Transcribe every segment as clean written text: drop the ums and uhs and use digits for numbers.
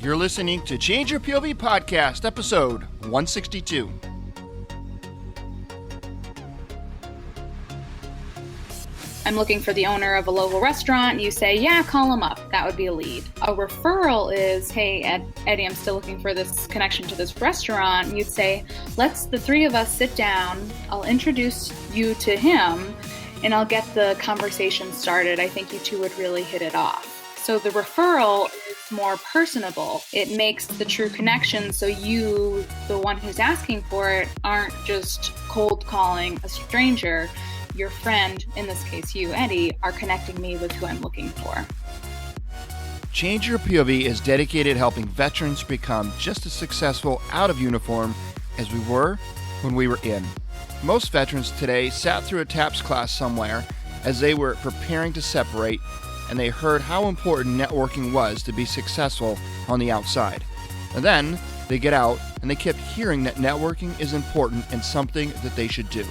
You're listening to Change Your POV Podcast, episode 162. I'm looking for the owner of a local restaurant. You say, yeah, call him up. That would be a lead. A referral is, hey, Eddie, I'm still looking for this connection to this restaurant. And you'd say, let's the three of us sit down. I'll introduce you to him and I'll get the conversation started. I think you two would really hit it off. So the referral is more personable. It makes the true connection so you, the one who's asking for it, aren't just cold calling a stranger. Your friend, in this case you, Eddie, are connecting me with who I'm looking for. Change Your POV is dedicated to helping veterans become just as successful out of uniform as we were when we were in. Most veterans today sat through a TAPS class somewhere as they were preparing to separate, and they heard how important networking was to be successful on the outside. And then they get out and they kept hearing that networking is important and something that they should do.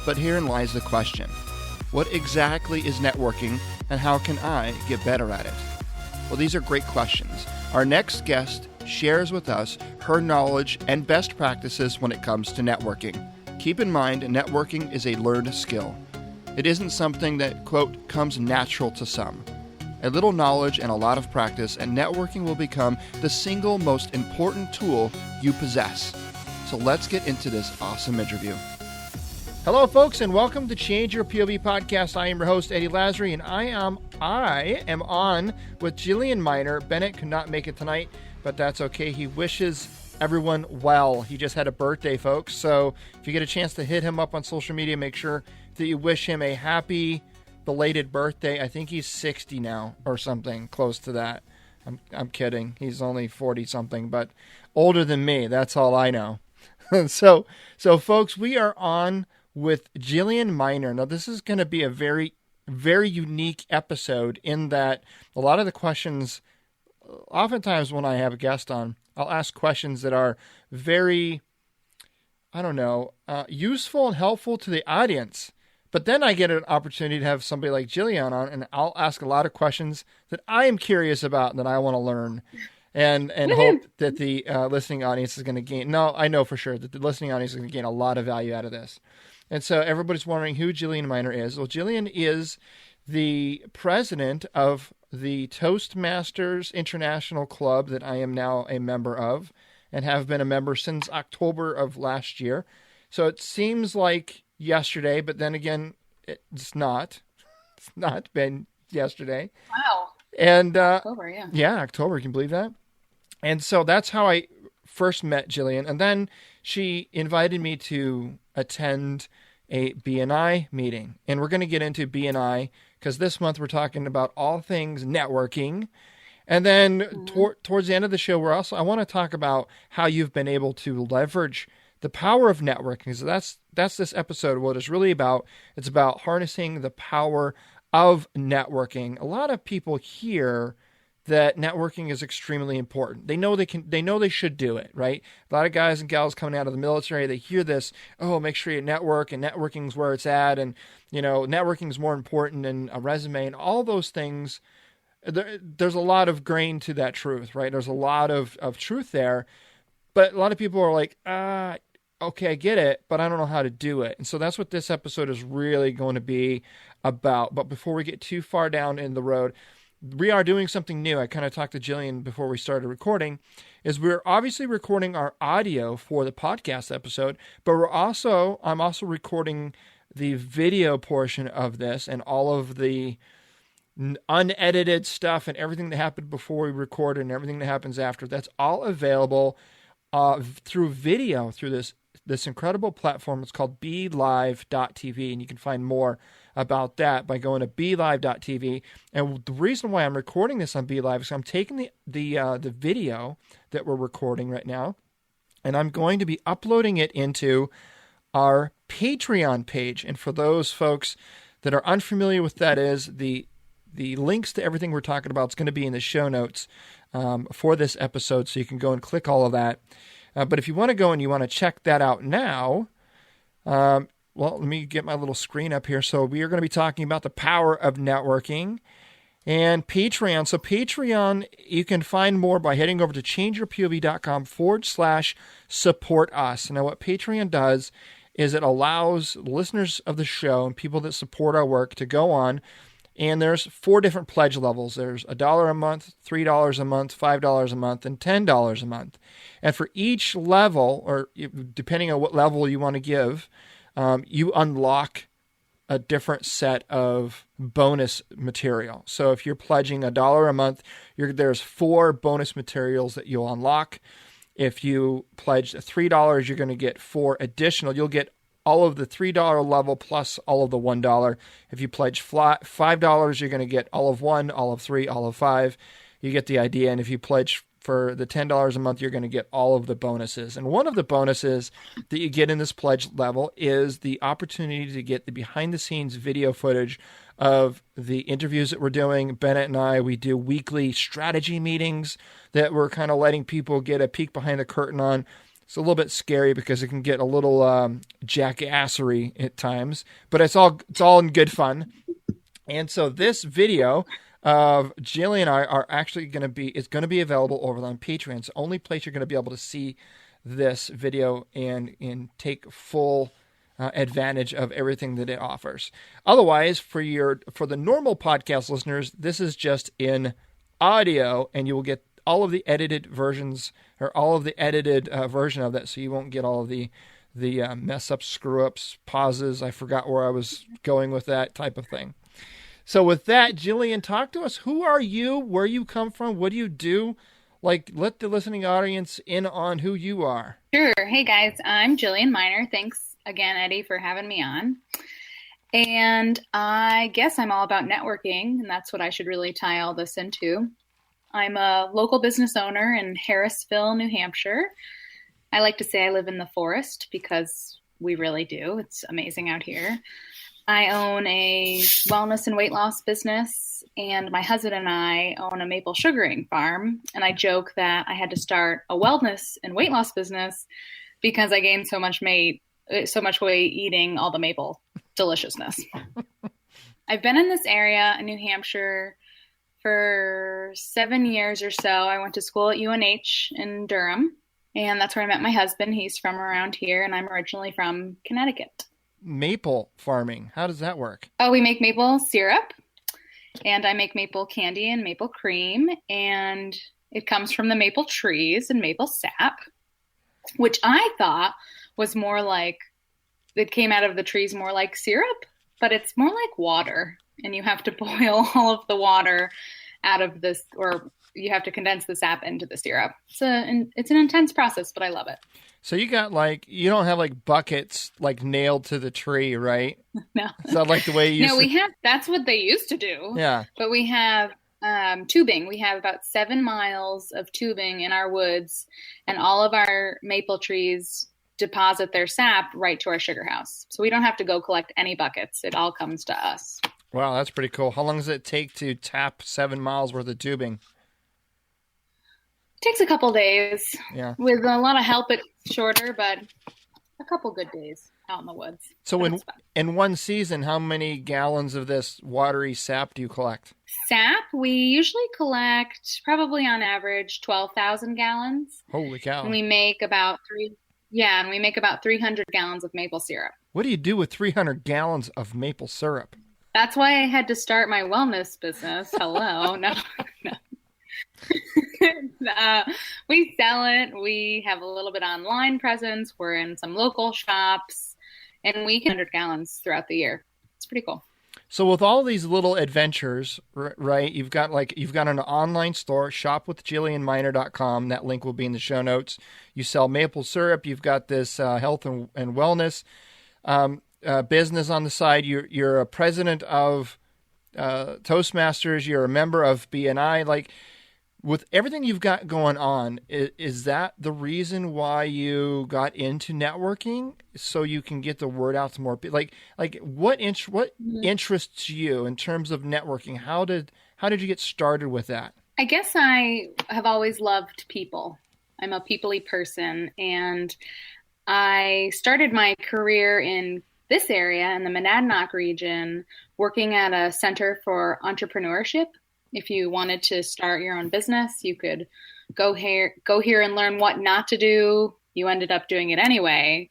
But herein lies the question. What exactly is networking and how can I get better at it? Well, these are great questions. Our next guest shares with us her knowledge and best practices when it comes to networking. Keep in mind, networking is a learned skill. It isn't something that, quote, comes natural to some. A little knowledge and a lot of practice, and networking will become the single most important tool you possess. So let's get into this awesome interview. Hello, folks, and welcome to Change Your POV Podcast. I am your host, Eddie Lazary, and I am on with Jillian Miner. Bennett could not make it tonight, but that's okay. He wishes everyone well. He just had a birthday, folks, so if you get a chance to hit him up on social media, make sure that you wish him a happy belated birthday. I think he's 60 now or something close to that. I'm kidding. He's only 40-something, but older than me. That's all I know. So, folks, we are on with Jillian Miner. Now, this is going to be a very, very unique episode in that a lot of the questions, oftentimes when I have a guest on, I'll ask questions that are very, useful and helpful to the audience. But then I get an opportunity to have somebody like Jillian on, and I'll ask a lot of questions that I am curious about and that I want to learn. And hope that the listening audience is going to gain. No, I know for sure that the listening audience is going to gain a lot of value out of this. And so everybody's wondering who Jillian Miner is. Well, Jillian is the president of the Toastmasters International Club that I am now a member of and have been a member since October of last year. So it seems like yesterday, but then again, it's not. It's not been yesterday. Wow. And October, yeah. Yeah, October. Can you believe that? And so that's how I first met Jillian. And then she invited me to attend a BNI meeting. And we're going to get into BNI because this month we're talking about all things networking. And then towards the end of the show, I want to talk about how you've been able to leverage the power of networking. So that's this episode. What it's really about. It's about harnessing the power of networking. A lot of people hear that networking is extremely important. They know they should do it, right? A lot of guys and gals coming out of the military, they hear this, make sure you network, and networking's where it's at, and networking's more important than a resume, and all those things. There's a lot of grain to that truth, right? There's a lot of truth there, but a lot of people are like, okay, I get it, but I don't know how to do it. And so that's what this episode is really going to be about. But before we get too far down in the road, we are doing something new. I kind of talked to Jillian before we started recording, is we're obviously recording our audio for the podcast episode, but I'm also recording the video portion of this and all of the unedited stuff and everything that happened before we recorded and everything that happens after. That's all available through video through this incredible platform. It's called BeLive.tv, and you can find more about that by going to BeLive.tv. And the reason why I'm recording this on BeLive is I'm taking the video that we're recording right now, and I'm going to be uploading it into our Patreon page. And for those folks that are unfamiliar with that, is the links to everything we're talking about is going to be in the show notes for this episode, so you can go and click all of that. But if you want to go and you want to check that out now, let me get my little screen up here. So we are going to be talking about the power of networking. and Patreon. So Patreon, you can find more by heading over to changeyourpov.com/support us. Now, what Patreon does is it allows listeners of the show and people that support our work to go on, and there's 4 different pledge levels. There's $1 a month, $3 a month, $5 a month, and $10 a month. And for each level, or depending on what level you want to give, you unlock a different set of bonus material. So if you're pledging $1 a month, there's 4 bonus materials that you'll unlock. If you pledge $3, you're going to get 4 additional. You'll get all of the $3 level plus all of the $1. If you pledge $5, you're going to get all of 1, all of 3, all of 5. You get the idea. And if you pledge for the $10 a month, you're going to get all of the bonuses. And one of the bonuses that you get in this pledge level is the opportunity to get the behind-the-scenes video footage of the interviews that we're doing. Bennett and I, we do weekly strategy meetings that we're kind of letting people get a peek behind the curtain on. It's a little bit scary because it can get a little jackassery at times, but it's all in good fun. And so this video of Jillian and I are actually going to be available over on Patreon. It's the only place you're going to be able to see this video and take full advantage of everything that it offers. Otherwise, for the normal podcast listeners, this is just in audio, and you will get all of the edited versions, or all of the edited version of that, so you won't get all of the mess ups, screw ups, pauses. I forgot where I was going with that type of thing. So with that, Jillian, talk to us. Who are you? Where you come from? What do you do? Like, let the listening audience in on who you are. Sure. Hey, guys. I'm Jillian Miner. Thanks again, Eddie, for having me on. And I guess I'm all about networking, and that's what I should really tie all this into. I'm a local business owner in Harrisville, New Hampshire. I like to say I live in the forest because we really do. It's amazing out here. I own a wellness and weight loss business, and my husband and I own a maple sugaring farm. And I joke that I had to start a wellness and weight loss business because I gained so much weight eating all the maple deliciousness. I've been in this area in New Hampshire for 7 years or so. I went to school at UNH in Durham, and that's where I met my husband. He's from around here, and I'm originally from Connecticut. Maple farming. How does that work? Oh, we make maple syrup, and I make maple candy and maple cream, and it comes from the maple trees and maple sap, which I thought was more like, it came out of the trees more like syrup, but it's more like water, and you have to boil all of the water out of this, or you have to condense the sap into the syrup. It's an intense process, but I love it. So you don't have like buckets like nailed to the tree, right? No. Is that like the way you we have, that's what they used to do. Yeah. But we have tubing. We have about 7 miles of tubing in our woods, and all of our maple trees deposit their sap right to our sugar house. So we don't have to go collect any buckets. It all comes to us. Wow, that's pretty cool. How long does it take to tap 7 miles worth of tubing? Takes a couple days. Yeah. With a lot of help, it's shorter, but a couple good days out in the woods. So in one season, how many gallons of this watery sap do you collect? Sap, we usually collect probably on average 12,000 gallons. Holy cow. And we make about 300 gallons of maple syrup. What do you do with 300 gallons of maple syrup? That's why I had to start my wellness business. Hello. No. We sell it. We have a little bit online presence. We're in some local shops, and we can 100 gallons throughout the year. It's pretty cool. So with all these little adventures, right, you've got an online store, shopwithjillianminer.com. That link will be in the show notes. You sell maple syrup. You've got this health and wellness business on the side. You're a president of Toastmasters. You're a member of BNI. Like, with everything you've got going on, is that the reason why you got into networking, so you can get the word out to more people? Like what interests you in terms of networking? How did you get started with that? I guess I have always loved people. I'm a people-y person, and I started my career in this area in the Monadnock region, working at a center for entrepreneurship. If you wanted to start your own business, you could go here and learn what not to do. You ended up doing it anyway.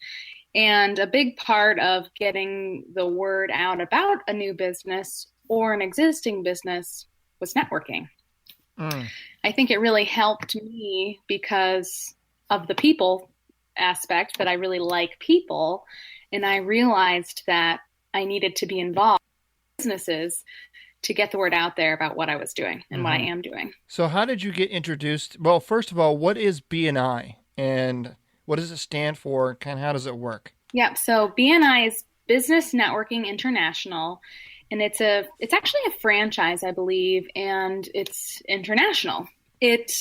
And a big part of getting the word out about a new business or an existing business was networking. I think it really helped me because of the people aspect, that I really like people. And I realized that I needed to be involved in businesses to get the word out there about what I was doing and what I am doing. So how did you get introduced? Well, first of all, what is BNI and what does it stand for? Kind of how does it work? Yep. So BNI is Business Networking International, and it's actually a franchise, I believe, and it's international. It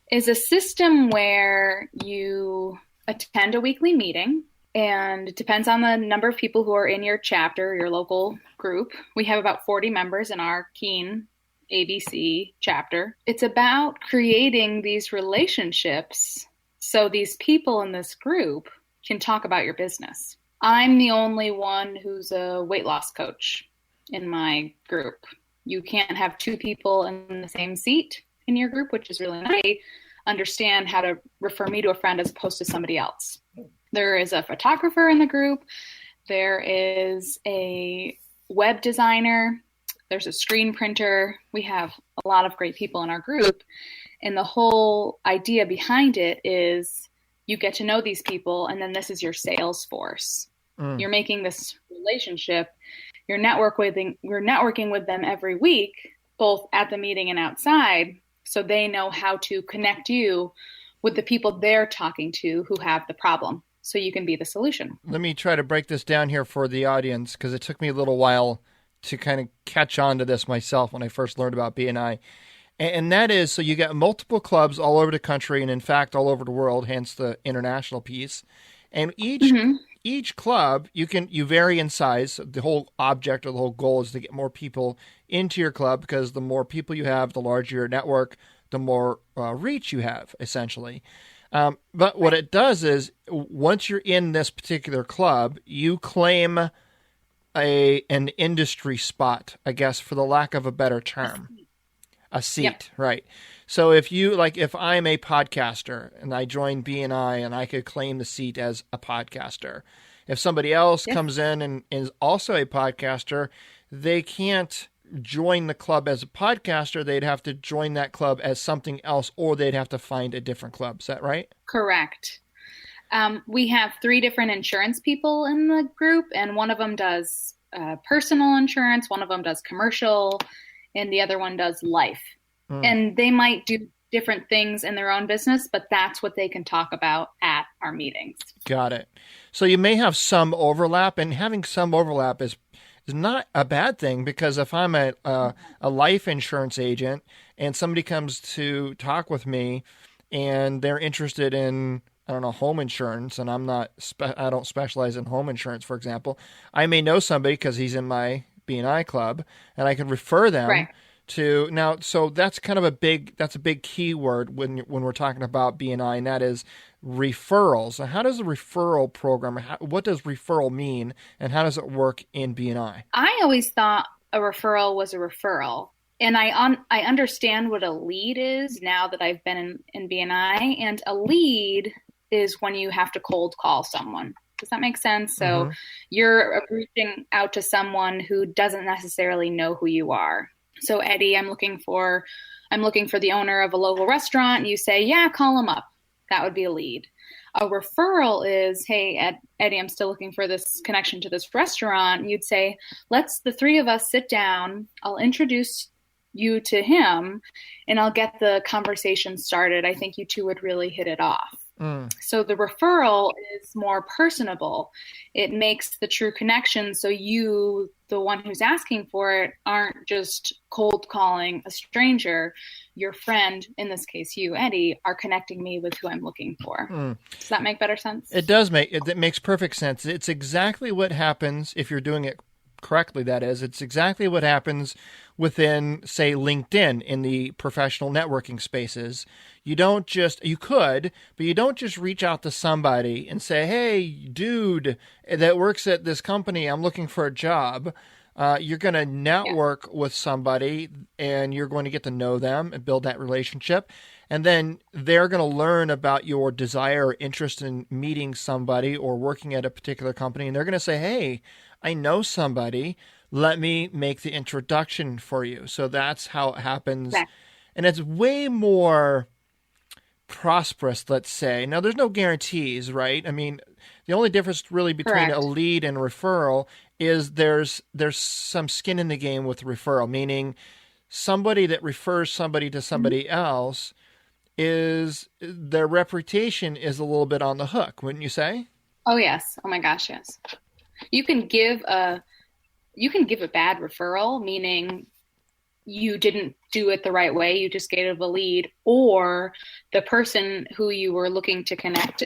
is a system where you attend a weekly meeting, and it depends on the number of people who are in your chapter, your local group. We have about 40 members in our Keene ABC chapter. It's about creating these relationships so these people in this group can talk about your business. I'm the only one who's a weight loss coach in my group. You can't have two people in the same seat in your group, which is really nice. They understand how to refer me to a friend as opposed to somebody else. There is a photographer in the group. There is a web designer. There's a screen printer. We have a lot of great people in our group. And the whole idea behind it is you get to know these people, and then this is your sales force. You're making this relationship. You're networking with them every week, both at the meeting and outside, so they know how to connect you with the people they're talking to who have the problem, so you can be the solution. Let me try to break this down here for the audience, because it took me a little while to kind of catch on to this myself when I first learned about BNI. And that is, so you got multiple clubs all over the country, and in fact, all over the world, hence the international piece. And each club, you vary in size. The whole object or the whole goal is to get more people into your club, because the more people you have, the larger your network, the more reach you have, essentially. But what it does is, once you're in this particular club, you claim an industry spot, I guess, for the lack of a better term. A seat, yep. Right. So if I'm a podcaster and I join BNI, and I could claim the seat as a podcaster. If somebody else comes in and is also a podcaster, they can't join the club as a podcaster. They'd have to join that club as something else, or they'd have to find a different club. Is that right? Correct. We have 3 different insurance people in the group, and one of them does personal insurance, one of them does commercial, and the other one does life. And they might do different things in their own business, but that's what they can talk about at our meetings. Got it. So you may have some overlap, and having some overlap is not a bad thing, because if I'm a life insurance agent and somebody comes to talk with me and they're interested in, home insurance, and I don't specialize in home insurance, for example, I may know somebody because he's in my BNI club, and I can refer them to now. So that's kind of a big keyword when we're talking about BNI, and that is referrals. So how does a referral program, what does referral mean, and how does it work in BNI? I always thought a referral was a referral. And I understand what a lead is now that I've been in BNI, and a lead is when you have to cold call someone. Does that make sense? So you're reaching out to someone who doesn't necessarily know who you are. So Eddie, I'm looking for the owner of a local restaurant. You say, yeah, call him up. That would be a lead. A referral is, hey, Eddie, I'm still looking for this connection to this restaurant. You'd say, let's the 3 of us sit down. I'll introduce you to him, and I'll get the conversation started. I think you two would really hit it off. So the referral is more personable. It makes the true connection. So you, the one who's asking for it, aren't just cold calling a stranger. Your friend, in this case, you, Eddie, are connecting me with who I'm looking for. Does that make better sense? It does it makes perfect sense. It's exactly what happens if you're doing it correctly. That is, it's exactly what happens within, say, LinkedIn in the professional networking spaces. You could, but you don't just reach out to somebody and say, hey, dude that works at this company, I'm looking for a job. You're going to network with somebody, and you're going to get to know them and build that relationship. And then they're going to learn about your desire or interest in meeting somebody or working at a particular company. And they're going to say, hey, I know somebody. Let me make the introduction for you. So that's how it happens. Yeah. And it's way more prosperous, let's say. Now, there's no guarantees, right? I mean, the only difference really between a lead and referral is there's some skin in the game with referral, meaning somebody that refers somebody to somebody else is their reputation is a little bit on the hook, wouldn't you say? Oh, yes. Oh my gosh, yes. You can give a bad referral, meaning you didn't do it the right way. You just gave a lead, or the person who you were looking to connect,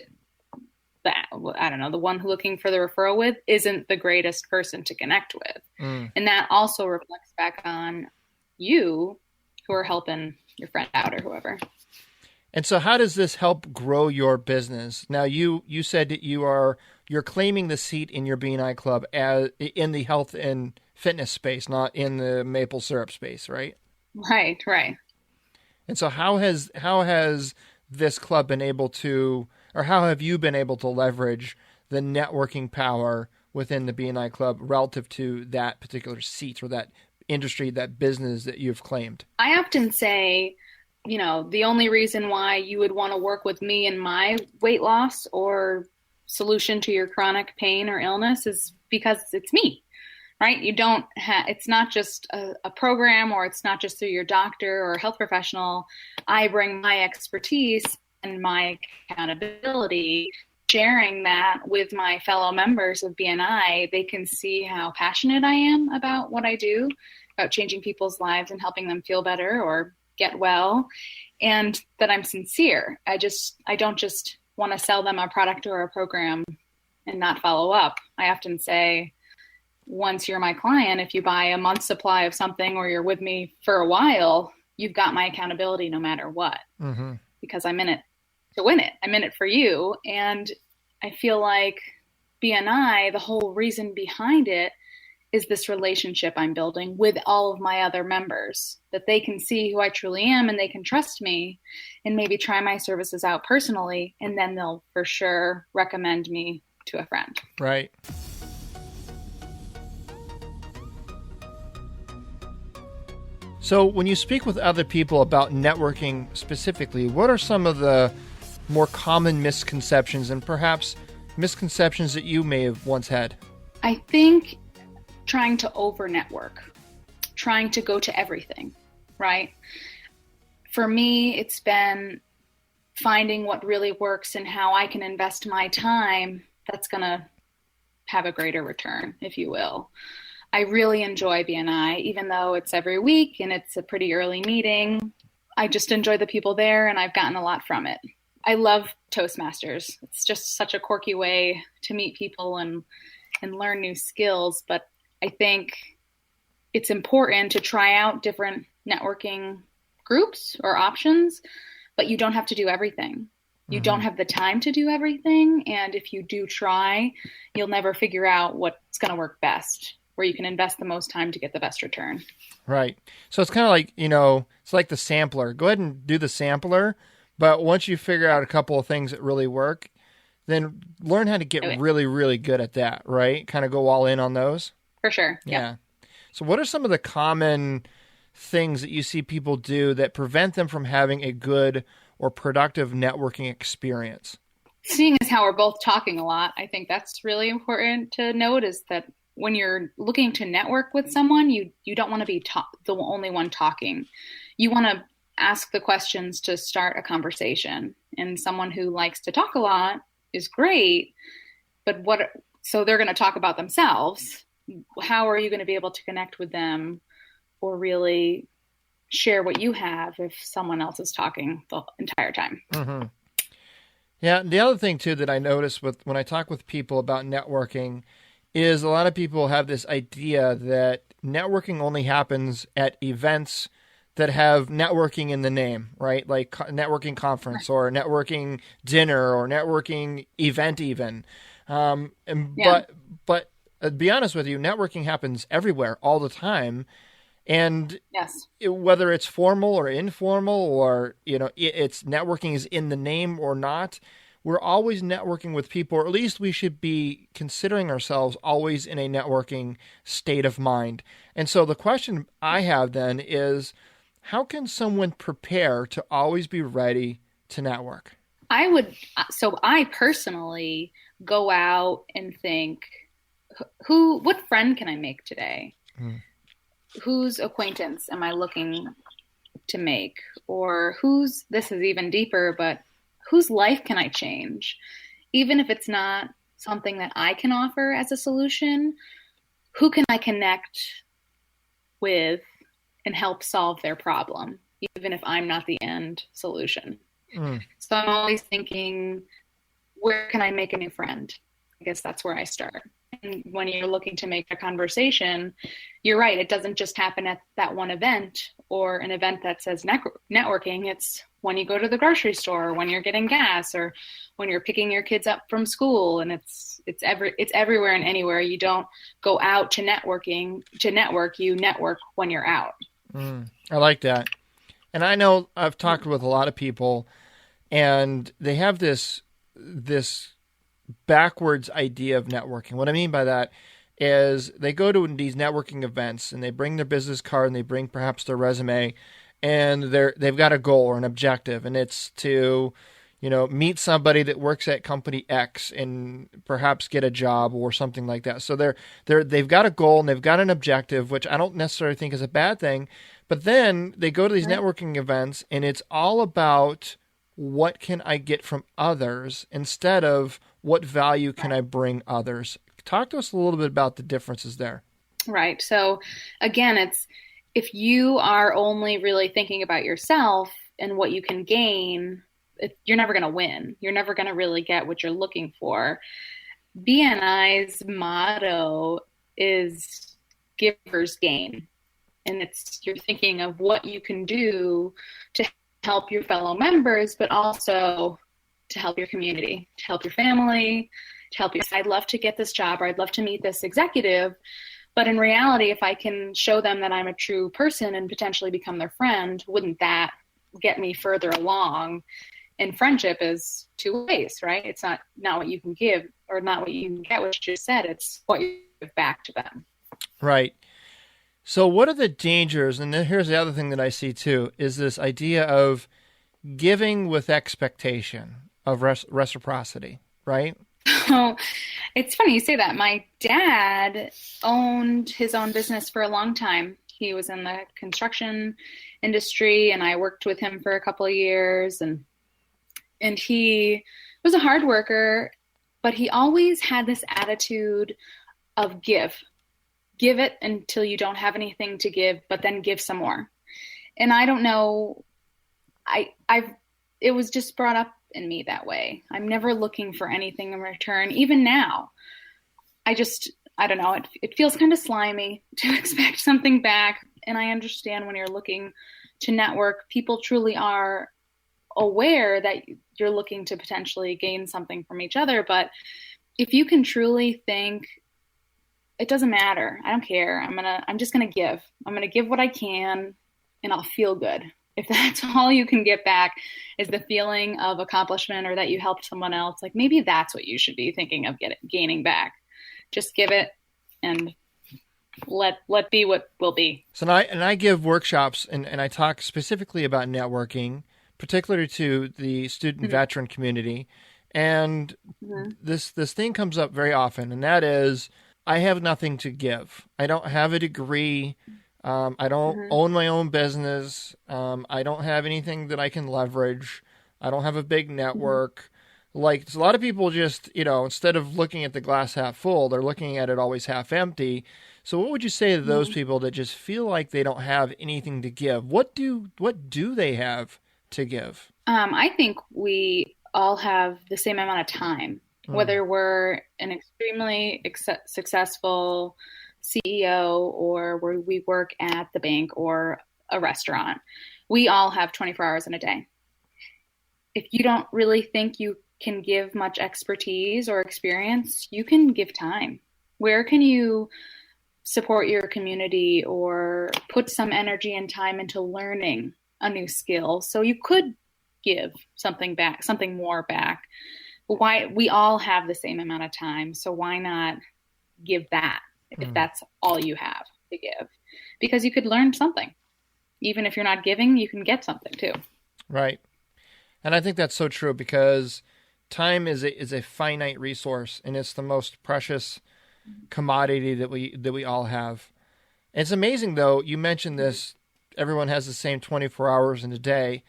the one who looking for the referral with isn't the greatest person to connect with. And that also reflects back on you who are helping your friend out or whoever. And so how does this help grow your business? Now, you said that you're claiming the seat in your BNI club as in the health and fitness space, not in the maple syrup space, right? Right. And so how has this club been able to, or how have you been able to leverage the networking power within the BNI club relative to that particular seat or that industry, that business that you've claimed? I often say, the only reason why you would want to work with me in my weight loss or solution to your chronic pain or illness is because it's me, right? It's not just a program, or it's not just through your doctor or health professional. I bring my expertise and my accountability, sharing that with my fellow members of BNI. They can see how passionate I am about what I do, about changing people's lives and helping them feel better or get well, and that I'm sincere. I don't just want to sell them a product or a program and not follow up. I often say, once you're my client, if you buy a month's supply of something or you're with me for a while, you've got my accountability no matter what, because I'm in it to win it. I'm in it for you. And I feel like BNI, the whole reason behind it is this relationship I'm building with all of my other members, that they can see who I truly am and they can trust me and maybe try my services out personally. And then they'll for sure recommend me to a friend. Right. So when you speak with other people about networking specifically, what are some of the more common misconceptions and perhaps misconceptions that you may have once had? I think trying to over network, trying to go to everything, right? For me, it's been finding what really works and how I can invest my time that's going to have a greater return, if you will. I really enjoy BNI, even though it's every week and it's a pretty early meeting. I just enjoy the people there, and I've gotten a lot from it. I love Toastmasters. It's just such a quirky way to meet people and learn new skills. But I think it's important to try out different networking groups or options, but you don't have to do everything. You don't have the time to do everything. And if you do try, you'll never figure out what's going to work best, where you can invest the most time to get the best return. Right. So it's kind of like, it's like the sampler. Go ahead and do the sampler. But once you figure out a couple of things that really work, then learn how to get really, really good at that, right? Kind of go all in on those. For sure. Yeah. So what are some of the common things that you see people do that prevent them from having a good or productive networking experience? Seeing as how we're both talking a lot, I think that's really important to note, is that when you're looking to network with someone, you don't want to be the only one talking. You want to ask the questions to start a conversation. And someone who likes to talk a lot is great, but so they're going to talk about themselves. How are you going to be able to connect with them or really share what you have if someone else is talking the entire time? Mm-hmm. Yeah. The other thing too that I notice when I talk with people about networking is a lot of people have this idea that networking only happens at events that have networking in the name, right? Like networking conference or networking dinner or networking event even. But to be honest with you, networking happens everywhere all the time. And Yes. whether it's formal or informal, or, it's networking is in the name or not, we're always networking with people, or at least we should be considering ourselves always in a networking state of mind. And so the question I have then is, how can someone prepare to always be ready to network? I personally go out and think, what friend can I make today? Whose acquaintance am I looking to make? Or this is even deeper, but whose life can I change? Even if it's not something that I can offer as a solution, who can I connect with and help solve their problem, even if I'm not the end solution? So I'm always thinking, where can I make a new friend? I guess that's where I start. And when you're looking to make a conversation, you're right. It doesn't just happen at that one event or an event that says networking. It's when you go to the grocery store, or when you're getting gas, or when you're picking your kids up from school. And it's everywhere and anywhere. You don't go out to network. You network when you're out. I like that. And I know I've talked with a lot of people, and they have this backwards idea of networking. What I mean by that is they go to these networking events and they bring their business card and they bring perhaps their resume, and they've got a goal or an objective, and it's to, meet somebody that works at company X and perhaps get a job or something like that. So they've got a goal and they've got an objective, which I don't necessarily think is a bad thing. But then they go to these networking events and it's all about, what can I get from others instead of what value can I bring others? Talk to us a little bit about the differences there. Right. So again, if you are only really thinking about yourself and what you can gain, you're never going to win. You're never going to really get what you're looking for. BNI's motto is givers gain. And you're thinking of what you can do to help your fellow members, but also to help your community, to help your family, to help you. I'd love to get this job, or I'd love to meet this executive. But in reality, if I can show them that I'm a true person and potentially become their friend, wouldn't that get me further along? And friendship is two ways, right? It's not what you can give or not what you can get, what you just said. It's what you give back to them. Right. So what are the dangers? And then here's the other thing that I see too, is this idea of giving with expectation of reciprocity, right? Oh, it's funny you say that. My dad owned his own business for a long time. He was in the construction industry, and I worked with him for a couple of years. And he was a hard worker, but he always had this attitude of give it until you don't have anything to give, but then give some more. And I don't know, it was just brought up in me that way. I'm never looking for anything in return. Even now, I don't know, it feels kind of slimy to expect something back. And I understand when you're looking to network, people truly are aware that you're looking to potentially gain something from each other. But if you can truly think, it doesn't matter, I don't care, I'm just going to give. I'm going to give what I can, and I'll feel good. If that's all you can get back is the feeling of accomplishment, or that you helped someone else, like maybe that's what you should be thinking of gaining back. Just give it and let be what will be. So I give workshops and I talk specifically about networking, particularly to the student veteran community. And this thing comes up very often, and that is, I have nothing to give. I don't have a degree. I don't own my own business. I don't have anything that I can leverage. I don't have a big network. Like, a lot of people just, instead of looking at the glass half full, they're looking at it always half empty. So what would you say to those people that just feel like they don't have anything to give? What do they have to give? I think we all have the same amount of time. Whether we're an extremely successful CEO or where we work at the bank or a restaurant, we all have 24 hours in a day. If you don't really think you can give much expertise or experience, you can give time. Where can you support your community or put some energy and time into learning a new skill so you could give something back, something more back? Why? We all have the same amount of time, so why not give that if that's all you have to give? Because you could learn something. Even if you're not giving, you can get something too. Right. And I think that's so true, because time is a finite resource, and it's the most precious commodity that we all have. It's amazing, though, you mentioned this, everyone has the same 24 hours in a day,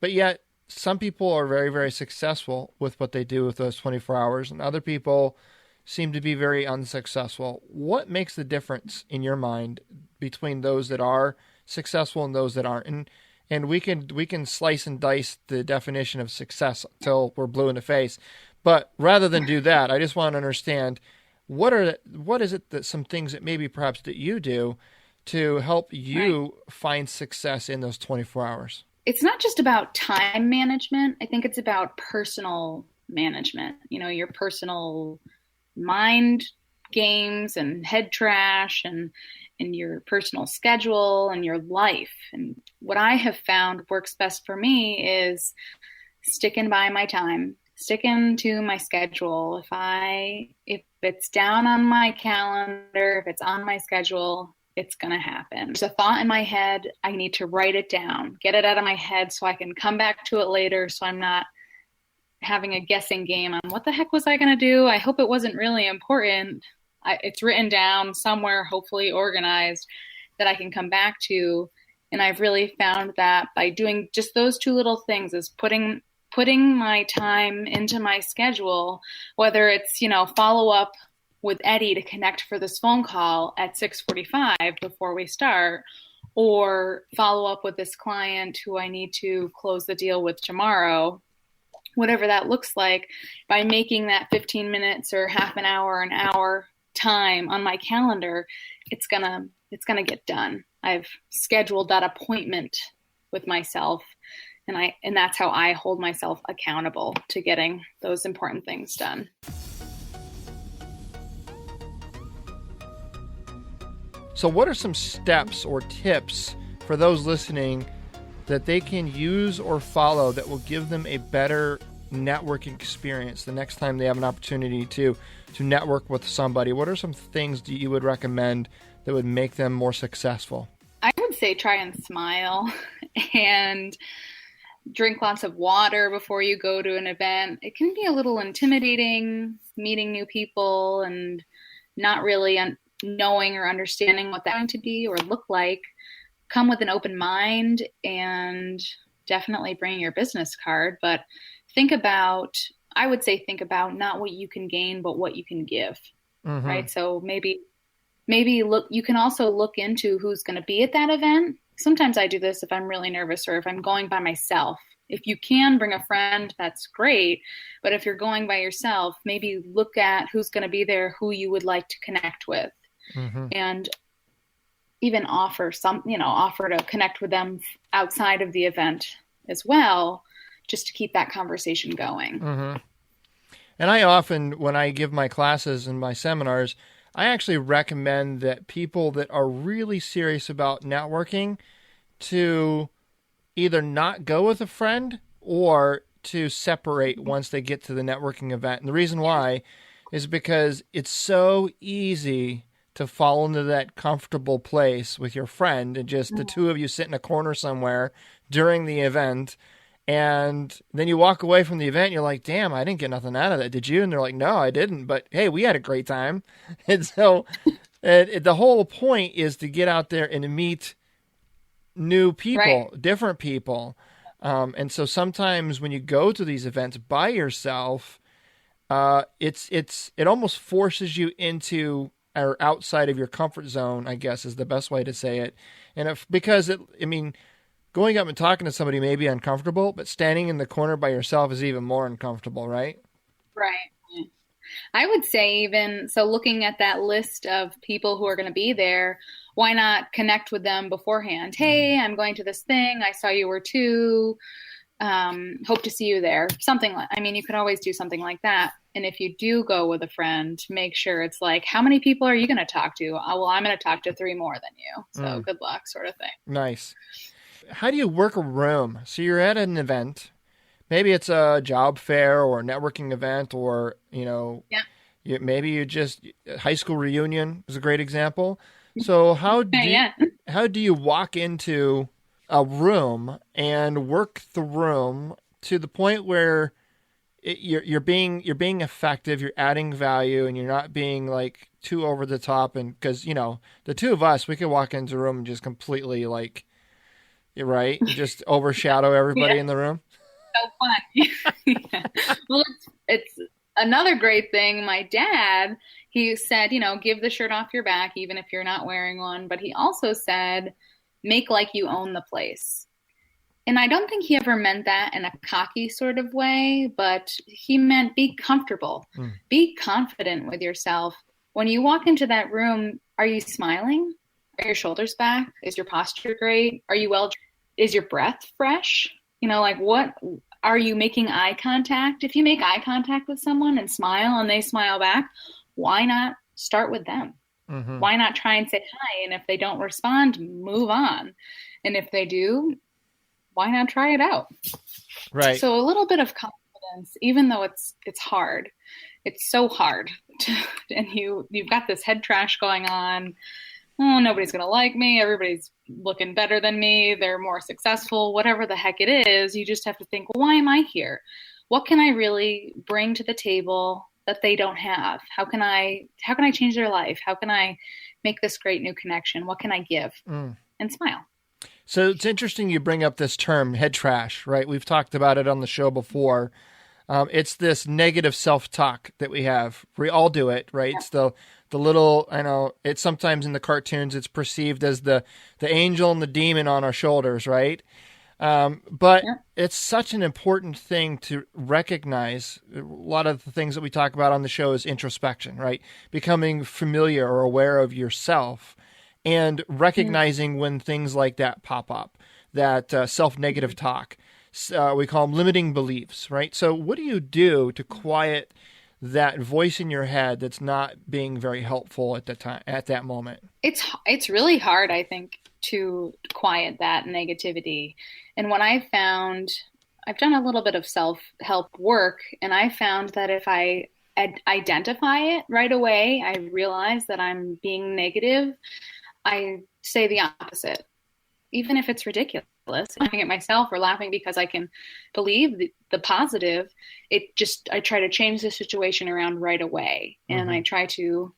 but yet some people are very, very successful with what they do with those 24 hours, and other people seem to be very unsuccessful. What makes the difference in your mind between those that are successful and those that aren't? And we can slice and dice the definition of success until we're blue in the face. But rather than do that, I just want to understand what is it that some things that maybe perhaps that you do to help you find success in those 24 hours? It's not just about time management. I think it's about personal management. Your personal mind games and head trash and your personal schedule and your life. And what I have found works best for me is sticking by my time, sticking to my schedule. If it's down on my calendar, if it's on my schedule, it's going to happen. There's a thought in my head. I need to write it down, get it out of my head so I can come back to it later, so I'm not having a guessing game on what the heck was I going to do? I hope it wasn't really important. It's written down somewhere, hopefully organized, that I can come back to. And I've really found that by doing just those two little things, is putting my time into my schedule, whether it's, follow up with Eddie to connect for this phone call at 6:45 before we start, or follow up with this client who I need to close the deal with tomorrow, whatever that looks like, by making that 15 minutes or half an hour, time on my calendar, it's gonna get done. I've scheduled that appointment with myself, and that's how I hold myself accountable to getting those important things done. So what are some steps or tips for those listening that they can use or follow that will give them a better networking experience the next time they have an opportunity to network with somebody? What are some things that you would recommend that would make them more successful? I would say try and smile and drink lots of water before you go to an event. It can be a little intimidating meeting new people and not really knowing or understanding what that's going to be or look like. Come with an open mind and definitely bring your business card, but think about not what you can gain, but what you can give, right? So maybe you can also look into who's going to be at that event. Sometimes I do this if I'm really nervous or if I'm going by myself. If you can bring a friend, that's great. But if you're going by yourself, maybe look at who's going to be there, who you would like to connect with, and even offer to connect with them outside of the event as well, just to keep that conversation going. And I often, when I give my classes and my seminars, I actually recommend that people that are really serious about networking to either not go with a friend or to separate once they get to the networking event. And the reason why is because it's so easy to fall into that comfortable place with your friend and just the two of you sit in a corner somewhere during the event. And then you walk away from the event and you're like, damn, I didn't get nothing out of that. Did you? And they're like, no, I didn't. But hey, we had a great time. And so the whole point is to get out there and meet new people, different people. And so sometimes when you go to these events by yourself, it almost forces you into or outside of your comfort zone, I guess is the best way to say it. And going up and talking to somebody may be uncomfortable, but standing in the corner by yourself is even more uncomfortable, right? Right. I would say looking at that list of people who are going to be there, why not connect with them beforehand? Hey, I'm going to this thing. I saw you were too. Hope to see you there. Something like, I mean, you could always do something like that. And if you do go with a friend, make sure it's like, how many people are you going to talk to? Well, I'm going to talk to 3 more than you. So good luck, sort of thing. Nice. How do you work a room? So you're at an event. Maybe it's a job fair or a networking event, or, maybe you just, high school reunion is a great example. So how do you walk into a room and work the room to the point where you're being effective, you're adding value, and you're not being like too over the top? And because the two of us, we could walk into a room and just completely just overshadow everybody in the room. So fun. Well, it's another great thing. My dad, he said, give the shirt off your back even if you're not wearing one, but he also said, make like you own the place. And I don't think he ever meant that in a cocky sort of way, but he meant be comfortable, be confident with yourself. When you walk into that room, are you smiling? Are your shoulders back? Is your posture great? Are you well? Is your breath fresh? What are you making eye contact? If you make eye contact with someone and smile and they smile back, why not start with them? Mm-hmm. Why not try and say hi? And if they don't respond, move on. And if they do, why not try it out? Right. So a little bit of confidence, even though it's hard. It's so hard. And you've got this head trash going on. Oh, nobody's going to like me. Everybody's looking better than me. They're more successful, whatever the heck it is. You just have to think, well, why am I here? What can I really bring to the table that they don't have? How can I change their life? How can I make this great new connection? What can I give? And smile. So it's interesting you bring up this term, head trash, right? We've talked about it on the show before. It's this negative self-talk that we have. We all do it, right? Yeah. It's the little, it's sometimes in the cartoons, it's perceived as the angel and the demon on our shoulders, right? But it's such an important thing to recognize. A lot of the things that we talk about on the show is introspection, right? Becoming familiar or aware of yourself and recognizing when things like that pop up, that self-negative talk. We call them limiting beliefs, right? So what do you do to quiet that voice in your head that's not being very helpful at that moment? It's really hard, I think, to quiet that negativity. And what I've done a little bit of self-help work, and I found that if I identify it right away, I realize that I'm being negative, I say the opposite. Even if it's ridiculous, laughing at myself or laughing because I can believe the positive, I try to change the situation around right away. And I try to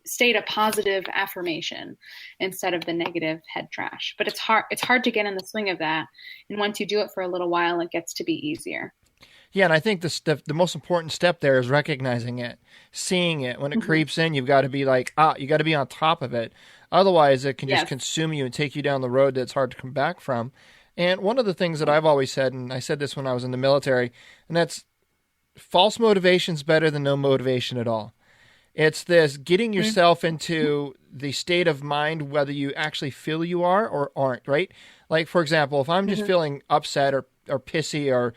state a positive affirmation instead of the negative head trash. But it's hard to get in the swing of that. And once you do it for a little while, it gets to be easier. Yeah, and I think the most important step there is recognizing it, seeing it. When it creeps in, you've got to be like, you got to be on top of it. Otherwise, it can just consume you and take you down the road that's hard to come back from. And one of the things that I've always said, and I said this when I was in the military, and that's false motivation is better than no motivation at all. It's this getting yourself into the state of mind, whether you actually feel you are or aren't, right? Like, for example, if I'm just feeling upset or pissy or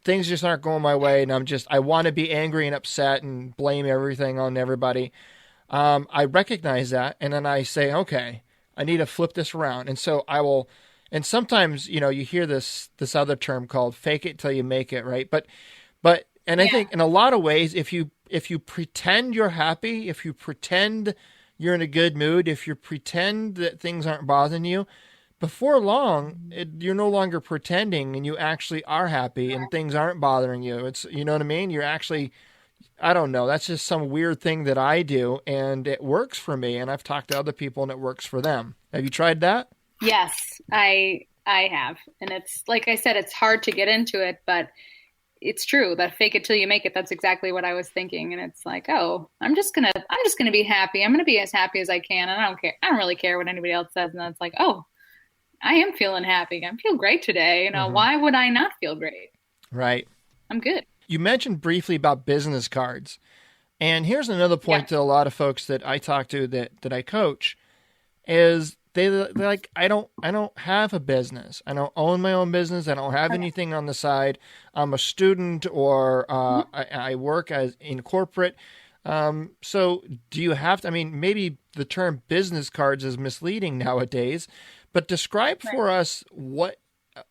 things just aren't going my way and I want to be angry and upset and blame everything on everybody, I recognize that, and then I say, okay, I need to flip this around. And so I will, and sometimes, you hear this other term called fake it till you make it, right? But I think in a lot of ways, if you pretend you're happy, if you pretend you're in a good mood, if you pretend that things aren't bothering you, before long, you're no longer pretending and you actually are happy and things aren't bothering you. It's, you know what I mean? You're actually, I don't know. That's just some weird thing that I do, and it works for me. And I've talked to other people, and it works for them. Have you tried that? Yes, I have. And it's, like I said, it's hard to get into it, but it's true that fake it till you make it. That's exactly what I was thinking. And it's like, oh, I'm just going to be happy. I'm going to be as happy as I can. And I don't care. I don't really care what anybody else says. And then it's like, oh, I am feeling happy. I feel great today. Why would I not feel great? Right. I'm good. You mentioned briefly about business cards. And here's another point to a lot of folks that I talk to that I coach is they're like, I don't have a business. I don't own my own business. I don't have anything on the side. I'm a student, or I work in corporate. So do you have to, I mean, maybe the term business cards is misleading nowadays, but describe for us what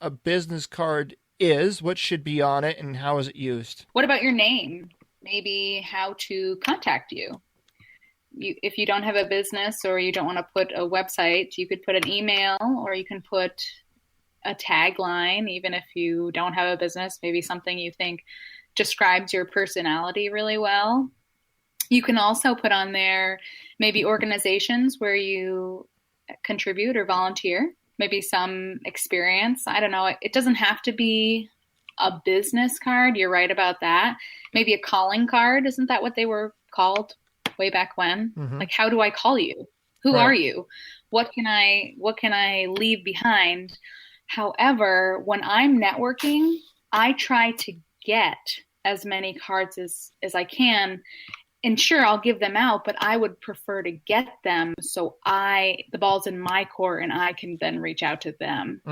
a business card is, what should be on it, and how is it used? What about your name? Maybe how to contact you. If you don't have a business, or you don't want to put a website, you could put an email, or you can put a tagline. Even if you don't have a business, maybe something you think describes your personality really well. You can also put on there maybe organizations where you contribute or volunteer, maybe some experience. I don't know. It doesn't have to be a business card. You're right about that. Maybe a calling card. Isn't that what they were called way back when? Mm-hmm. Like, how do I call you? Who are you? What can I leave behind? However, when I'm networking, I try to get as many cards as I can. And sure, I'll give them out, but I would prefer to get them so the ball's in my court and I can then reach out to them.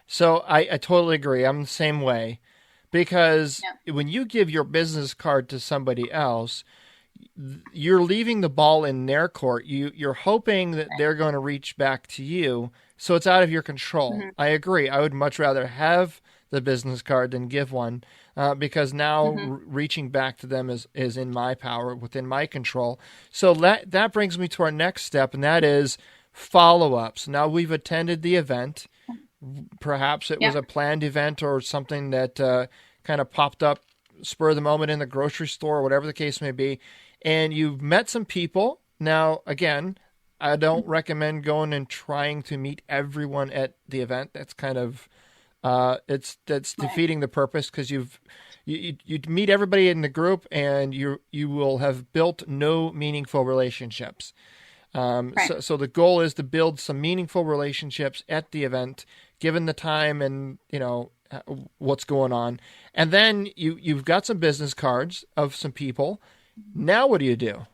So I totally agree. I'm the same way, because when you give your business card to somebody else, you're leaving the ball in their court. You're hoping that they're going to reach back to you, so it's out of your control. Mm-hmm. I agree. I would much rather have the business card than give one, because now reaching back to them is in my power, within my control. So that brings me to our next step, and that is follow-ups. Now we've attended the event. Perhaps it was a planned event or something that kind of popped up spur of the moment in the grocery store, or whatever the case may be, and you've met some people. Now, again, I don't recommend going and trying to meet everyone at the event. That's kind of that's defeating the purpose, because you meet everybody in the group and you will have built no meaningful relationships. So the goal is to build some meaningful relationships at the event, given the time and what's going on. And then you've got some business cards of some people. Now what do you do?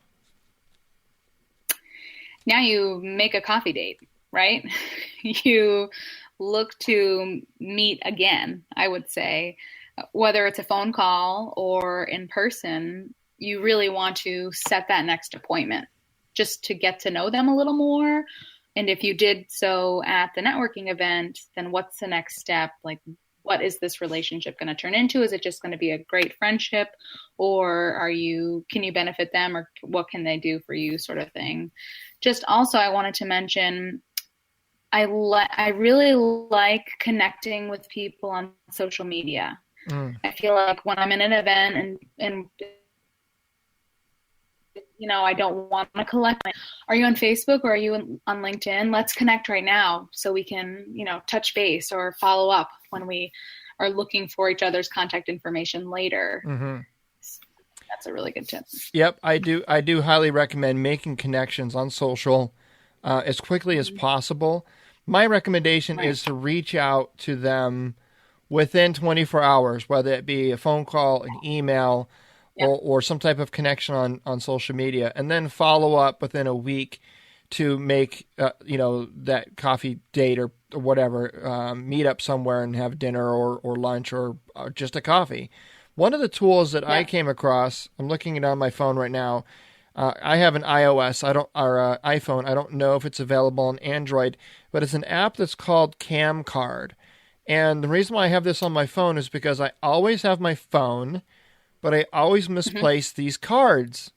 Now you make a coffee date, right? You look to meet again, I would say. Whether it's a phone call or in person, you really want to set that next appointment just to get to know them a little more. And if you did so at the networking event, then what's the next step? Like, what is this relationship going to turn into? Is it just going to be a great friendship, or can you benefit them, or what can they do for you, sort of thing? Just also, I wanted to mention, I really like connecting with people on social media. I feel like when I'm in an event and I don't want to collect. Are you on Facebook, or are you on LinkedIn? Let's connect right now so we can, touch base or follow up when we are looking for each other's contact information later. Mm-hmm. That's a really good tip. Yep, I do highly recommend making connections on social as quickly as possible. My recommendation is to reach out to them within 24 hours, whether it be a phone call, an email, or some type of connection on social media, and then follow up within a week to make that coffee date or whatever, meet up somewhere and have dinner or lunch or just a coffee. One of the tools that I came across, I'm looking it on my phone right now. I have an iOS, iPhone. I don't know if it's available on Android, but it's an app that's called CamCard. And the reason why I have this on my phone is because I always have my phone, but I always misplace these cards.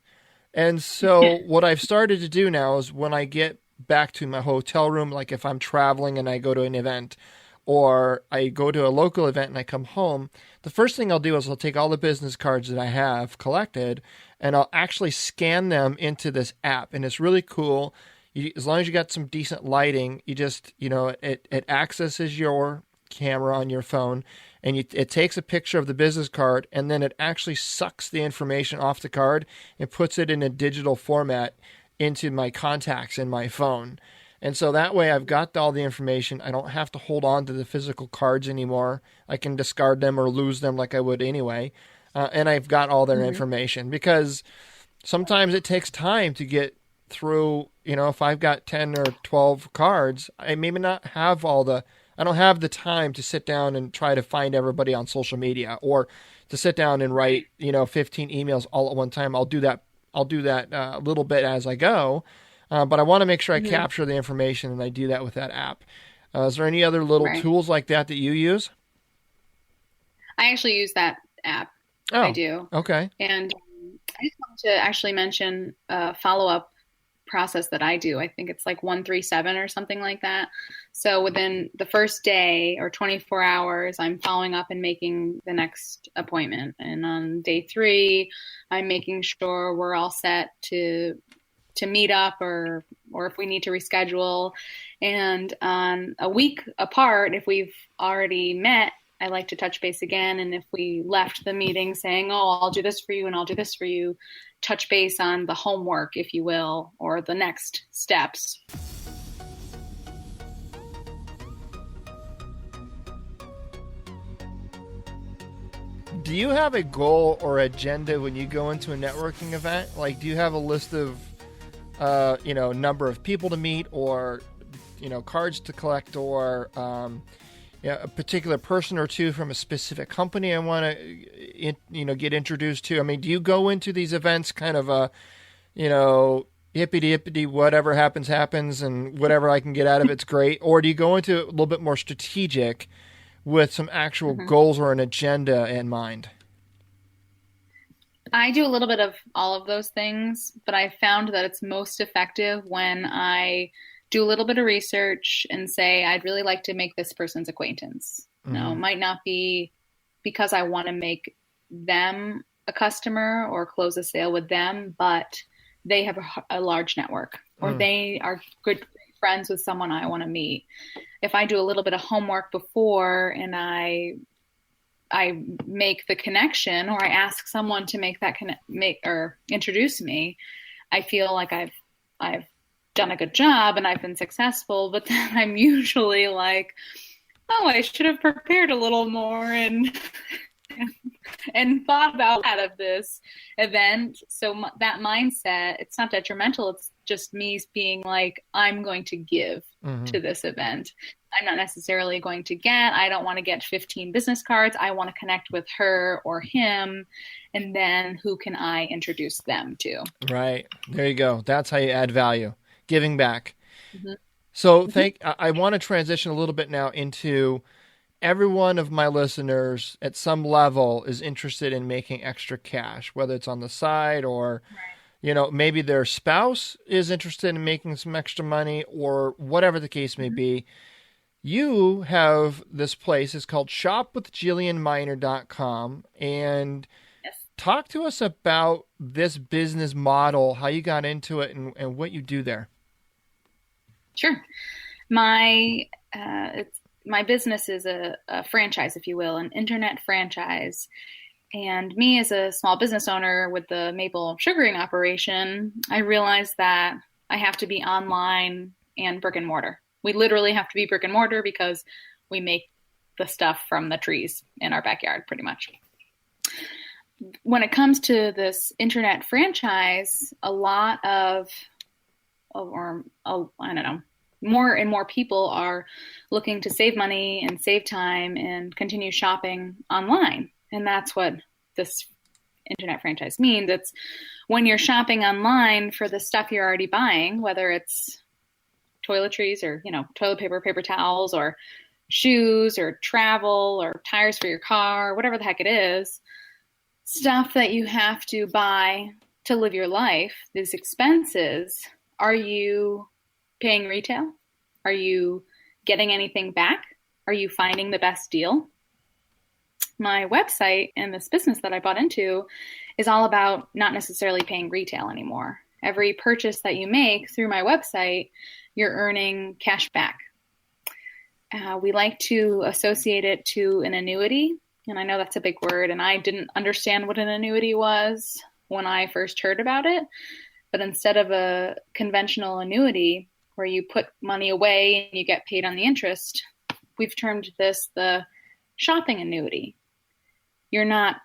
And so what I've started to do now is when I get back to my hotel room, like if I'm traveling and I go to an event, or I go to a local event and I come home, the first thing I'll do is I'll take all the business cards that I have collected and I'll actually scan them into this app. And it's really cool. As long as you got some decent lighting, you just, it accesses your camera on your phone, and it takes a picture of the business card, and then it actually sucks the information off the card and puts it in a digital format into my contacts in my phone. And so that way I've got all the information. I don't have to hold on to the physical cards anymore. I can discard them or lose them like I would anyway. And I've got all their information, because sometimes it takes time to get through, if I've got 10 or 12 cards, I maybe not have I don't have the time to sit down and try to find everybody on social media, or to sit down and write, 15 emails all at one time. I'll do that a little bit as I go. But I want to make sure I capture the information, and I do that with that app. Is there any other little tools like that you use? I actually use that app. Oh, I do. Okay. And I just wanted to actually mention a follow-up process that I do. I think it's like 137 or something like that. So within the first day or 24 hours, I'm following up and making the next appointment. And on day 3, I'm making sure we're all set to meet up, or if we need to reschedule. And on a week apart, if we've already met, I like to touch base again. And if we left the meeting saying, oh, I'll do this for you and I'll do this for you, touch base on the homework, if you will, or the next steps. Do you have a goal or agenda when you go into a networking event? Like, do you have a list of, number of people to meet, or, cards to collect, or, a particular person or two from a specific company I want to, get introduced to? I mean, do you go into these events kind of hippity-hippity, whatever happens, and whatever I can get out of it's great? Or do you go into it a little bit more strategic with some actual goals or an agenda in mind? I do a little bit of all of those things, but I found that it's most effective when I do a little bit of research and say, I'd really like to make this person's acquaintance. It might not be because I want to make them a customer or close a sale with them, but they have a large network, or they are good friends with someone I want to meet. If I do a little bit of homework before and I make the connection, or I ask someone to make that or introduce me, I feel like I've done a good job and I've been successful. But then I'm usually like, oh, I should have prepared a little more and thought about out of this event. So that mindset, it's not detrimental. It's just me being like, I'm going to give to this event. I'm not necessarily going to I don't want to get 15 business cards. I want to connect with her or him. And then who can I introduce them to? Right. There you go. That's how you add value. Giving back. So I want to transition a little bit now into every one of my listeners at some level is interested in making extra cash, whether it's on the side or, maybe their spouse is interested in making some extra money, or whatever the case may be. You have this place. It's called shopwithjillianminer.com. And talk to us about this business model, how you got into it, and what you do there. Sure. My business is a franchise, if you will, an internet franchise. And me as a small business owner with the maple sugaring operation, I realized that I have to be online and brick and mortar. We literally have to be brick and mortar because we make the stuff from the trees in our backyard, pretty much. When it comes to this internet franchise, a lot of, more and more people are looking to save money and save time and continue shopping online. And that's what this internet franchise means. It's when you're shopping online for the stuff you're already buying, whether it's toiletries or, toilet paper, paper towels, or shoes or travel or tires for your car, whatever the heck it is, stuff that you have to buy to live your life, these expenses, are you paying retail? Are you getting anything back? Are you finding the best deal? My website and this business that I bought into is all about not necessarily paying retail anymore. Every purchase that you make through my website, you're earning cash back. We like to associate it to an annuity. And I know that's a big word, and I didn't understand what an annuity was when I first heard about it. But instead of a conventional annuity where you put money away and you get paid on the interest, we've termed this the shopping annuity. You're not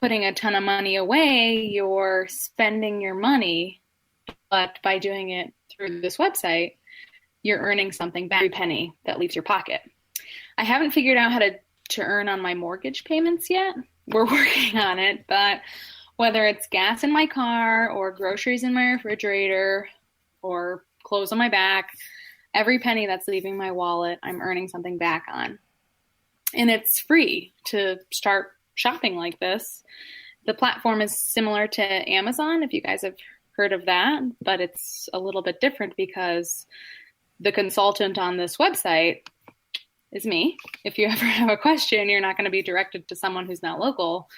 putting a ton of money away, you're spending your money But by doing it through this website, you're earning something back, every penny that leaves your pocket. I haven't figured out how to earn on my mortgage payments yet. We're working on it, but whether it's gas in my car or groceries in my refrigerator or clothes on my back, every penny that's leaving my wallet, I'm earning something back on. And it's free to start shopping like this. The platform is similar to Amazon, if you guys have heard of that, but it's a little bit different because the consultant on this website is me. If you ever have a question, you're not going to be directed to someone who's not local.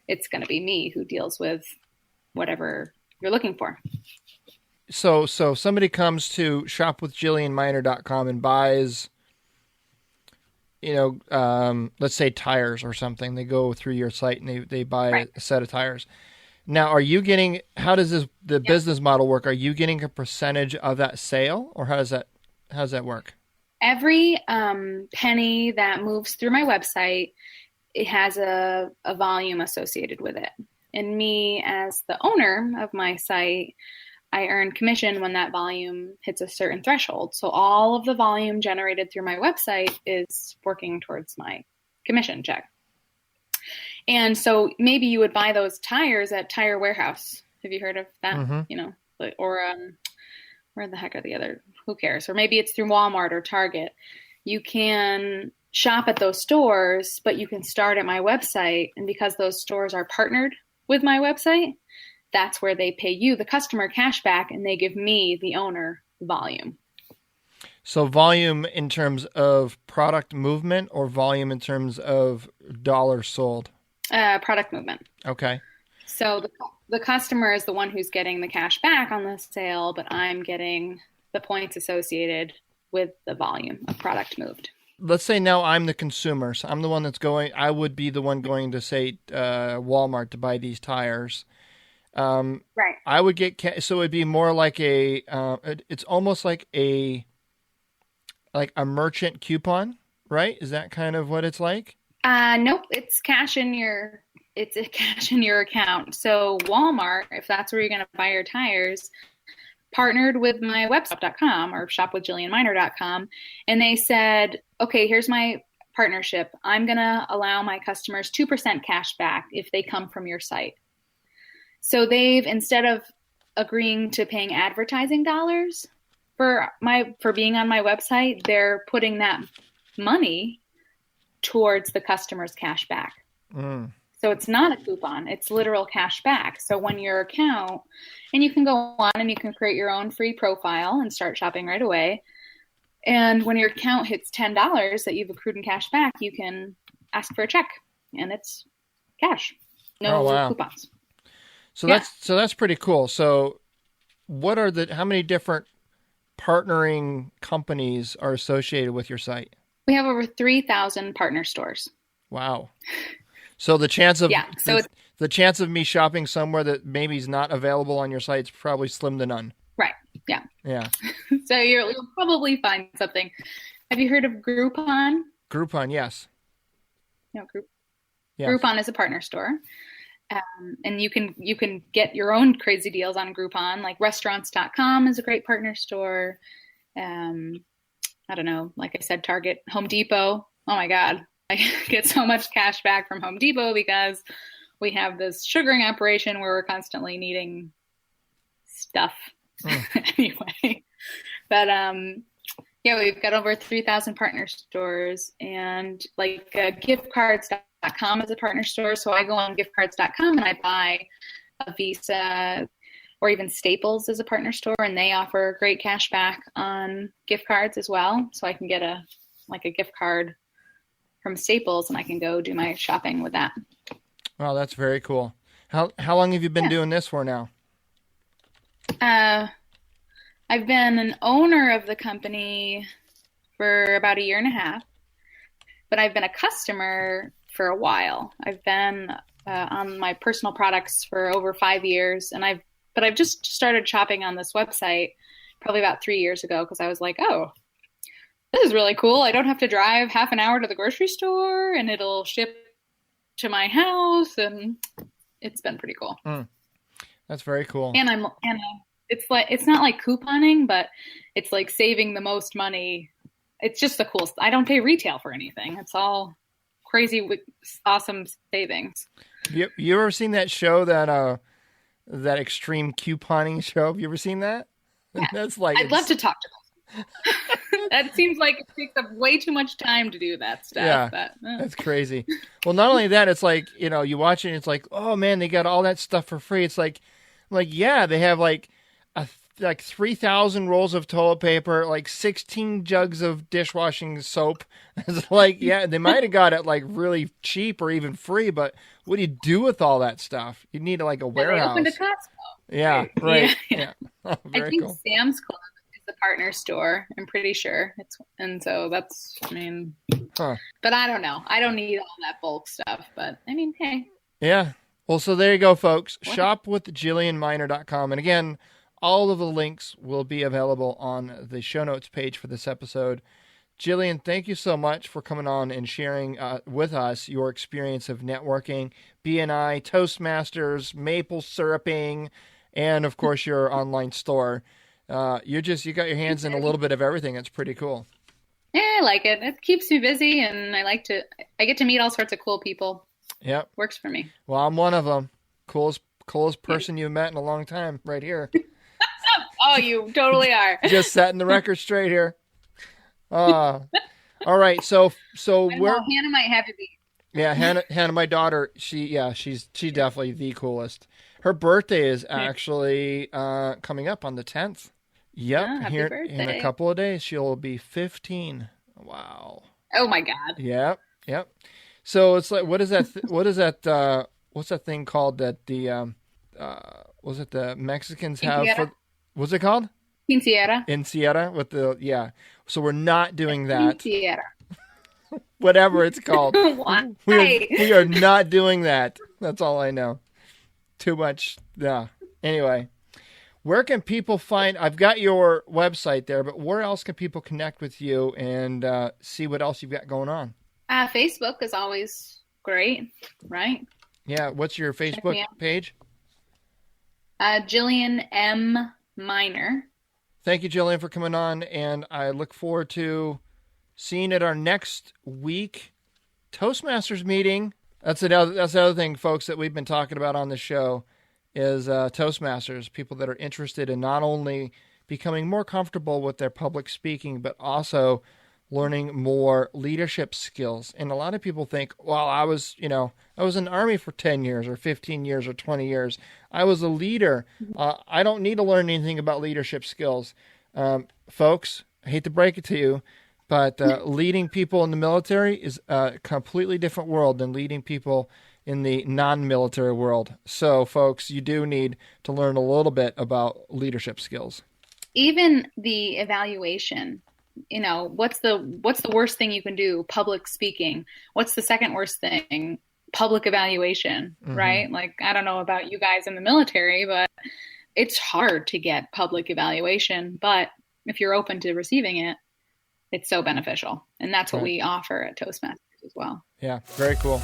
It's going to be me who deals with whatever you're looking for. So somebody comes to shopwithjillianminer.com and buys, let's say tires or something. They go through your site and they buy a set of tires. Now, how does the business model work? Are you getting a percentage of that sale, or how does that work? Every penny that moves through my website, it has a volume associated with it. And me, as the owner of my site, I earn commission when that volume hits a certain threshold. So all of the volume generated through my website is working towards my commission check. And so maybe you would buy those tires at Tire Warehouse. Have you heard of that? Mm-hmm. Or where the heck are the other? Who cares? Or maybe it's through Walmart or Target. You can shop at those stores, but you can start at my website. And because those stores are partnered with my website, that's where they pay you, the customer, cash back, and they give me, the owner, volume. So volume in terms of product movement or volume in terms of dollars sold? Product movement. Okay. So the customer is the one who's getting the cash back on the sale, but I'm getting the points associated with the volume of product moved. Let's say now I'm the consumer. So I'm the one I would be the one going to, say, Walmart to buy these tires. Right. I would get, so it'd be more like it's almost like a merchant coupon, right? Is that kind of what it's like? Nope. It's cash in your account. So Walmart, if that's where you're going to buy your tires, partnered with my webshop.com or shopwithjillianminer.com. And they said, okay, here's my partnership. I'm going to allow my customers 2% cash back if they come from your site. So they've, instead of agreeing to paying advertising dollars for being on my website, they're putting that money towards the customer's cash back. Mm. So it's not a coupon, it's literal cash back. So when your account, and you can go on and you can create your own free profile and start shopping right away. And when your account hits $10 that you've accrued in cash back, you can ask for a check and it's cash. No coupons. So that's pretty cool. So how many different partnering companies are associated with your site? We have over 3,000 partner stores. Wow. So the chance of the chance of me shopping somewhere that maybe is not available on your site is probably slim to none. Right. Yeah. Yeah. So you'll probably find something. Have you heard of Groupon? Groupon, yes. No, Yes. Groupon is a partner store. And you can get your own crazy deals on Groupon, like restaurants.com is a great partner store. I don't know, like I said, Target, Home Depot. Oh my God. I get so much cash back from Home Depot because we have this sugaring operation where we're constantly needing stuff. Anyway, but we've got over 3,000 partner stores, and like giftcards.com is a partner store. So I go on giftcards.com and I buy a Visa, or even Staples is a partner store, and they offer great cash back on gift cards as well. So I can get a gift card from Staples and I can go do my shopping with that. Wow, that's very cool. How long have you been doing this for now? I've been an owner of the company for about 1.5 years, but I've been a customer for a while. I've been on my personal products for over 5 years, and I've just started shopping on this website probably about 3 years ago because I was like, oh, this is really cool. I don't have to drive half an hour to the grocery store, and it'll ship to my house, and it's been pretty cool. That's very cool. And it's not like couponing, but it's like saving the most money. It's just the coolest. I don't pay retail for anything. It's all crazy with awesome savings. You ever seen that show, that extreme couponing show? Have you ever seen that? Yeah. That's like, I'd love to talk to them. That seems like it takes up way too much time to do that stuff. Yeah, that's crazy. Well, not only that, it's like, you watch it and it's like, oh man, they got all that stuff for free. It's like, yeah, they have like 3,000 rolls of toilet paper, like 16 jugs of dishwashing soap. It's like, yeah, they might have got it like really cheap or even free, but what do you do with all that stuff? You need like a warehouse. They opened a Costco. Yeah, right. Yeah. Oh, I think cool. Sam's Club is the partner store. I'm pretty sure that's. But I don't know. I don't need all that bulk stuff. But I mean, hey. Yeah. Well, so there you go, folks. Shop with JillianMiner.com, and again, all of the links will be available on the show notes page for this episode. Jillian, thank you so much for coming on and sharing with us your experience of networking, BNI, Toastmasters, maple syruping, and of course your online store. You got your hands in a little bit of everything. It's pretty cool. Yeah, I like it. It keeps me busy, and I get to meet all sorts of cool people. Yep. Works for me. Well, I'm one of them. Coolest person you've met in a long time right here. Oh, you totally are. Just setting the record straight here. All right. So Hannah might have to be. Yeah, Hannah, my daughter, she's definitely the coolest. Her birthday is actually coming up on the 10th. Yep, happy here birthday. in a couple of days she'll be 15. Wow. Oh my God. Yep. So it's like, what's that thing called that the was it the Mexicans have for? What's it called? Quinceañera. With the So we're not doing that. Quinceañera. Whatever it's called. Why? We are not doing that. That's all I know. Too much. Yeah. Anyway, where can people find? I've got your website there, but where else can people connect with you and see what else you've got going on? Facebook is always great, right? Yeah. What's your Facebook page? Jillian M. Miner. Thank you, Jillian, for coming on, and I look forward to seeing you at our next week Toastmasters meeting. That's the other thing, folks, that we've been talking about on the show is Toastmasters, people that are interested in not only becoming more comfortable with their public speaking, but also learning more leadership skills. And a lot of people think, well, I was in the Army for 10 years or 15 years or 20 years. I was a leader. I don't need to learn anything about leadership skills. Folks, I hate to break it to you, but leading people in the military is a completely different world than leading people in the non-military world. So, folks, you do need to learn a little bit about leadership skills. Even the evaluation. What's the worst thing you can do? Public speaking. What's the second worst thing? Public evaluation, right? Like, I don't know about you guys in the military, but it's hard to get public evaluation. But if you're open to receiving it, it's so beneficial. And that's what we offer at Toastmasters as well. Yeah, very cool.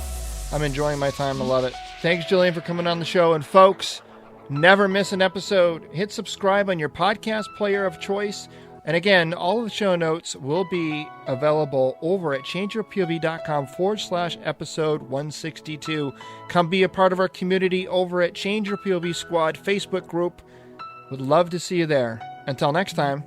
I'm enjoying my time. I love it. Thanks, Jillian, for coming on the show. And folks, never miss an episode. Hit subscribe on your podcast player of choice. And again, all of the show notes will be available over at changeyourpov.com/episode 162. Come be a part of our community over at Change Your POV Squad Facebook group. Would love to see you there. Until next time.